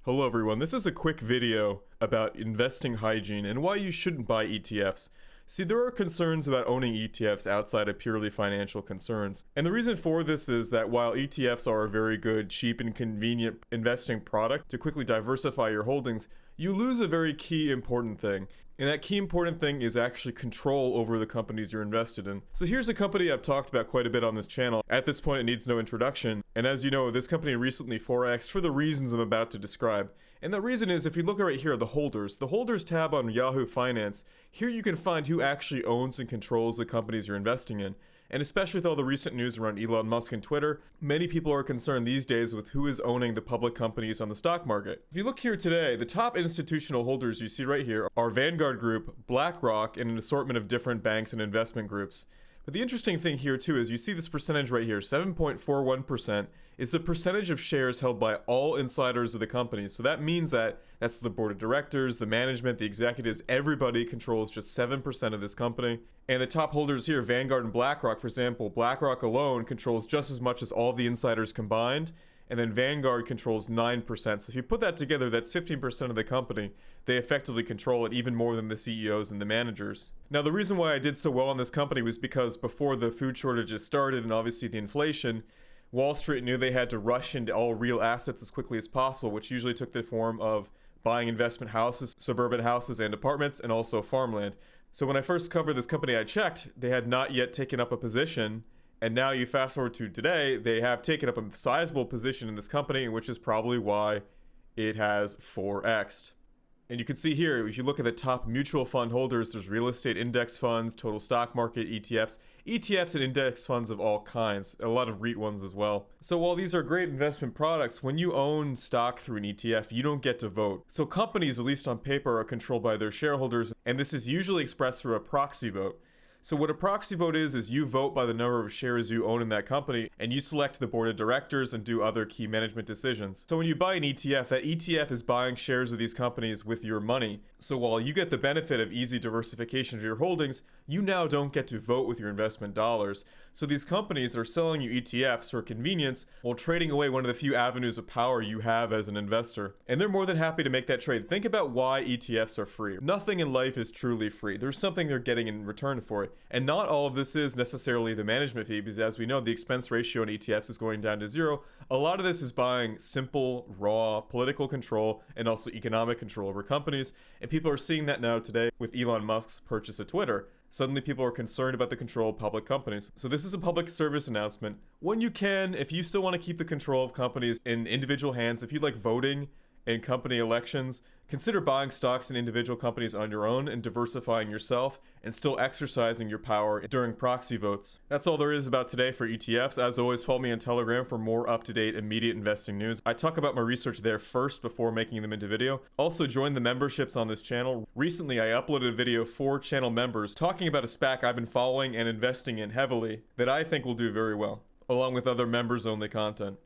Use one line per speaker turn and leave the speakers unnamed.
Hello everyone, this is a quick video about investing hygiene and why you shouldn't buy ETFs. See, there are concerns about owning ETFs outside of purely financial concerns. And the reason for this is that while ETFs are a very good, cheap, and convenient investing product to quickly diversify your holdings, you lose a very key important thing. And that key important thing is actually control over the companies you're invested in. So here's a company I've talked about quite a bit on this channel. At this point, it needs no introduction. And as you know, this company recently 4x'd for the reasons I'm about to describe. And the reason is, if you look right here, the holders tab on Yahoo Finance, here you can find who actually owns and controls the companies you're investing in. And especially with all the recent news around Elon Musk and Twitter, many people are concerned these days with who is owning the public companies on the stock market. If you look here today, the top institutional holders you see right here are Vanguard Group, BlackRock, and an assortment of different banks and investment groups. But the interesting thing here too is you see this percentage right here, 7.41%, is the percentage of shares held by all insiders of the company. So that means that that's the board of directors, the management, the executives, everybody controls just 7% of this company. And the top holders here, Vanguard and BlackRock, for example, BlackRock alone controls just as much as all the insiders combined. And then Vanguard controls 9%. So if you put that together, that's 15% of the company. They effectively control it even more than the CEOs and the managers. Now, the reason why I did so well on this company was because before the food shortages started and obviously the inflation, Wall Street knew they had to rush into all real assets as quickly as possible, which usually took the form of buying investment houses, suburban houses and apartments, and also farmland. So when I first covered this company, I checked, they had not yet taken up a position. And now you fast forward to today, they have taken up a sizable position in this company, which is probably why it has 4x'd. And you can see here, if you look at the top mutual fund holders, there's real estate index funds, total stock market, ETFs and index funds of all kinds, a lot of REIT ones as well. So while these are great investment products, when you own stock through an ETF, you don't get to vote. So companies, at least on paper, are controlled by their shareholders, and this is usually expressed through a proxy vote. So what a proxy vote is you vote by the number of shares you own in that company, and you select the board of directors and do other key management decisions. So when you buy an ETF, that ETF is buying shares of these companies with your money. So while you get the benefit of easy diversification of your holdings, you now don't get to vote with your investment dollars. So these companies are selling you ETFs for convenience while trading away one of the few avenues of power you have as an investor. And they're more than happy to make that trade. Think about why ETFs are free. Nothing in life is truly free. There's something they're getting in return for it. And not all of this is necessarily the management fee, because as we know, the expense ratio in ETFs is going down to zero. A lot of this is buying simple, raw political control and also economic control over companies. And people are seeing that now today with Elon Musk's purchase of Twitter. Suddenly people are concerned about the control of public companies. So this is a public service announcement. When you can, if you still want to keep the control of companies in individual hands, if you like voting in company elections, consider buying stocks in individual companies on your own and diversifying yourself and still exercising your power during proxy votes. That's all there is about today for ETFs. As always, follow me on Telegram for more up-to-date immediate investing news. I talk about my research there first before making them into video. Also, join the memberships on this channel. Recently, I uploaded a video for channel members talking about a SPAC I've been following and investing in heavily that I think will do very well, along with other members-only content.